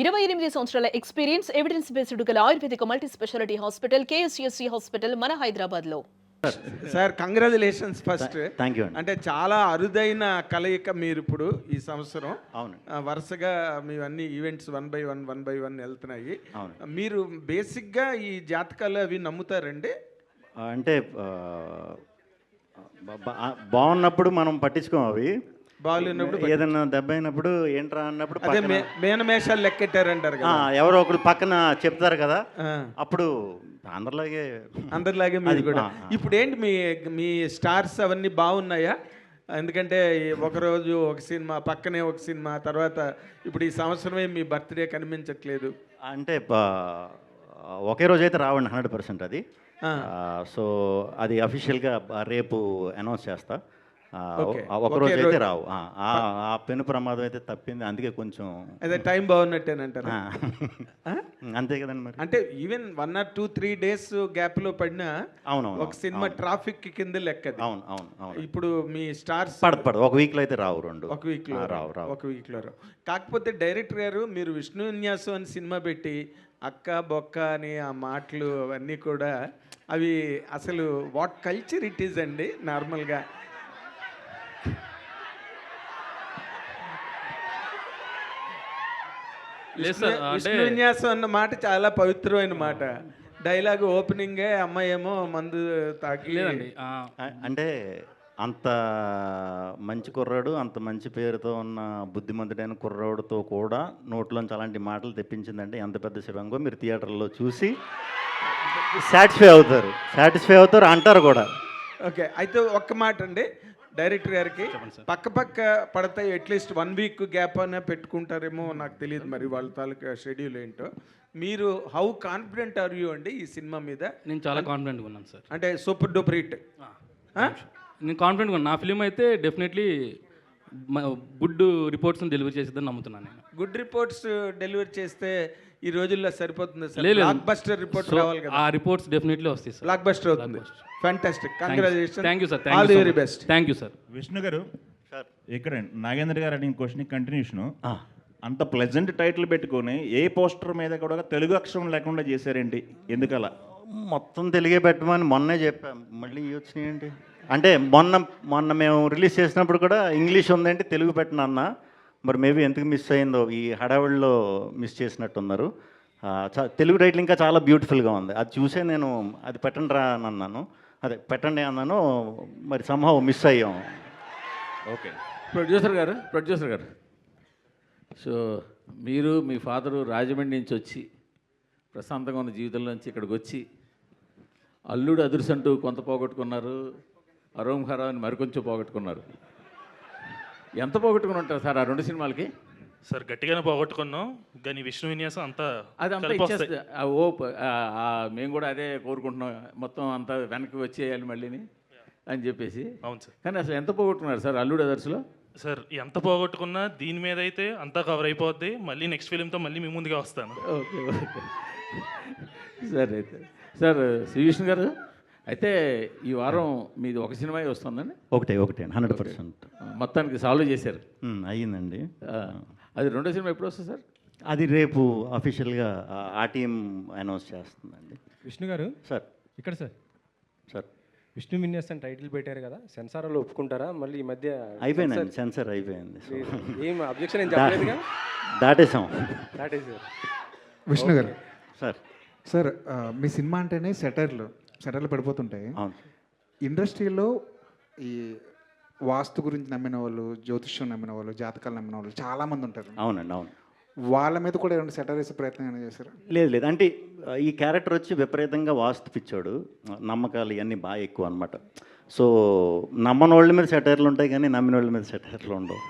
28 సంవత్సరాల experience evidence based గల ఆయుర్వేదిక multi speciality hospital KSUSC hospital మన హైదరాబాద్ లో. Sir congratulations first. Thank you. అంటే చాలా అరుదైన కలయిక మీరు ఇప్పుడు ఈ సంవత్సరం. అవును. వరుసగా మీ అన్ని ఈవెంట్స్ వన్ బై వన్ వెళ్తున్నాయి. అవును. మీరు బేసిక్గా ఈ జాతకాలు అవి నమ్ముతారండి? అంటే బాగున్నప్పుడు మనం పట్టించుకోం అవి. బాగున్నప్పుడు ఏదన్నా దెబ్బ అయినప్పుడు ఏంట్రా అన్నప్పుడు అదే మేనమేషాలు లెక్కెట్టారంటారు కదా, ఎవరో ఒకరు పక్కన చెప్తారు కదా, అప్పుడు అందరిలాగే మీరు కూడా. ఇప్పుడు ఏంటి మీ మీ స్టార్స్ అవన్నీ బాగున్నాయా? ఎందుకంటే ఒకరోజు ఒక సినిమా, పక్కనే ఒక సినిమా, తర్వాత ఇప్పుడు ఈ సంవత్సరమే మీ బర్త్డే కనిపించట్లేదు. అంటే ఒకే రోజు అయితే రావండి 100% అది. సో అది అఫీషియల్గా రేపు అనౌన్స్ చేస్తా. ఒకరోజు అయితే రావు. ఆ పెను ప్రమాదం అయితే తప్పింది, అందుకే కొంచెం అదే టైం బాగున్నట్టేనంటారు. అంతే కదండి మరి. అంటే ఈవెన్ 1 or 2-3 days గ్యాప్లో పడినా అవునవును ఒక సినిమా ట్రాఫిక్ కింద లెక్క. అవును అవును అవును. ఇప్పుడు మీ స్టార్స్ పడదు ఒక వీక్లో అయితే రావు, ఒక వీక్లో రావు. ఒక వీక్లో రావు. కాకపోతే డైరెక్టర్ గారు మీరు విష్ణు విన్యాసం అని సినిమా పెట్టి అక్క బొక్క అని ఆ మాటలు అవన్నీ కూడా అవి అసలు వాట్ కల్చర్ ఇట్ ఈజ్ అండి. నార్మల్గా విష్ణు విన్యాసం అన్న మాట చాలా పవిత్రమైన మాట. డైలాగ్ ఓపెనింగే అమ్మాయి ఏమో మందు తాకి లేదండి. అంటే అంత మంచి కుర్రాడు, అంత మంచి పేరుతో ఉన్న బుద్ధిమంతుడైన కుర్రాడుతో కూడా నోట్లోంచి అలాంటి మాటలు తెప్పించిందంటే ఎంత పెద్ద శివంగో మీరు థియేటర్లో చూసి సాటిస్ఫై అవుతారు అంటారు కూడా. ఓకే, అయితే ఒక్క మాట అండి డైరెక్టర్ గారికి, పక్క పడతాయి అట్లీస్ట్ 1 week గ్యాప్ అనే పెట్టుకుంటారేమో నాకు తెలియదు, మరి వాళ్ళ తాలూకా షెడ్యూల్ ఏంటో. మీరు హౌ కాన్ఫిడెంట్ ఆర్ యూ అండి ఈ సినిమా మీద? నేను చాలా కాన్ఫిడెంట్గా ఉన్నాను సార్. అంటే సూపర్ డూపర్ హిట్. నేను కాన్ఫిడెంట్గా ఉన్నాను. నా ఫిలిం అయితే డెఫినెట్లీ గుడ్ రిపోర్ట్స్ని డెలివరీ చేసేదని నమ్ముతున్నాను నేను. గుడ్ రిపోర్ట్స్ డెలివరీ చేస్తే ఈ రోజుల్లో సరిపోతుంది సార్. లేదు, బ్లాక్ బస్టర్ రిపోర్ట్స్ రావాలి కదా. ఆ రిపోర్ట్స్ డెఫినెట్లీ వస్తాయి సార్. బ్లాక్ బస్టర్ అవుతుంది. Fantastic, congratulations. Thank you sir. All the very best. Thank you sir. Vishnu గారు, ఇక్కడ నాగేంద్ర గారు అడిగిన క్వశ్చన్ కంటిన్యూషన్. అంత ప్లెజెంట్ టైటిల్ పెట్టుకొని ఏ పోస్టర్ మీద కూడా తెలుగు అక్షరం లేకుండా చేశారేంటి? ఎందుకలా? మొత్తం తెలుగే పెట్టమని మొన్నే చెప్పాం, మళ్ళీ వచ్చినాయండి. అంటే మొన్న మేము రిలీజ్ చేసినప్పుడు కూడా ఇంగ్లీష్ ఉందంటే తెలుగు పెట్టను అన్న. మరి మేబీ ఎందుకు మిస్ అయిందో, ఈ హడావిడిలో మిస్ చేసినట్టున్నారు. తెలుగు టైటిల్ ఇంకా చాలా బ్యూటిఫుల్గా ఉంది. అది చూసే నేను అది పెట్టండి రా అని అన్నాను, అదే పెట్టండి అన్నాను. మరి సంహవ్ మిస్ అయ్యాం. ఓకే, ప్రొడ్యూసర్ గారు, సో మీరు మీ ఫాదరు రాజమండ్రి నుంచి వచ్చి ప్రశాంతంగా ఉన్న జీవితంలోంచి ఇక్కడికి వచ్చి అల్లుడు అదుర్సంటూ కొంత పోగొట్టుకున్నారు, అరోం ఖరా అని మరికొంచెం పోగొట్టుకున్నారు. ఎంత పోగొట్టుకుని ఉంటారు సార్ ఆ 2 సినిమాలకి? సార్ గట్టిగానే పోగొట్టుకున్నాం, కానీ విష్ణు విన్యాసం అంతా అదంతా ఇచ్చేస్తే మేము కూడా అదే కోరుకుంటున్నాం, మొత్తం అంతా వెనక్కి వచ్చేయాలి మళ్ళీని అని చెప్పేసి. అవును సార్. కానీ అసలు ఎంత పోగొట్టుకున్నారు సార్ అల్లుడు అదర్స్లో? సార్ ఎంత పోగొట్టుకున్నా దీని మీద అయితే అంతా కవర్ అయిపోద్ది. మళ్ళీ నెక్స్ట్ ఫిలింతో మళ్ళీ మీ ముందుగా వస్తాను. Okay sir. అయితే సార్ శ్రీవిష్ణు గారు, అయితే ఈ వారం మీది ఒక సినిమా వస్తుందండి? ఒకటే 100%. మొత్తానికి సాల్వ్ చేశారు. అయ్యిందండి. అది 2వ సినిమా ఎప్పుడు వస్తుంది సార్? అది రేపు అఫీషియల్గా ఆ టీం అనౌన్స్ చేస్తుందండి. విష్ణు గారు సార్. ఇక్కడ సార్ విష్ణు విన్యాస్ అని టైటిల్ పెట్టారు కదా, సెన్సార్లో ఒప్పుకుంటారా? మళ్ళీ ఈ మధ్య అయిపోయిందండి, సెన్సార్ అయిపోయింది. ఏం అబ్జెక్షన్ ఏం చెప్పలేదుగా? దాటేసాం. విష్ణు గారు సార్. సార్ మీ సినిమా అంటేనే సెటర్లు పడిపోతుంటాయి. ఇండస్ట్రీలో ఈ వాస్తు గురించి నమ్మిన వాళ్ళు, జ్యోతిష్యం నమ్మిన వాళ్ళు, జాతకాలు నమ్మిన వాళ్ళు చాలామంది ఉంటారు. అవునండి, అవును. వాళ్ళ మీద కూడా ఏమైనా సెటర్ వేసే ప్రయత్నం ఏమైనా చేశారు? లేదు. అంటే ఈ క్యారెక్టర్ వచ్చి విపరీతంగా వాస్తు పిచ్చాడు, నమ్మకాలు ఇవన్నీ బాగా ఎక్కువ అనమాట. సో నమ్మని వాళ్ళ మీద సెటైర్లు ఉంటాయి కానీ నమ్మిన వాళ్ళ మీద సెటైర్లు ఉండవు.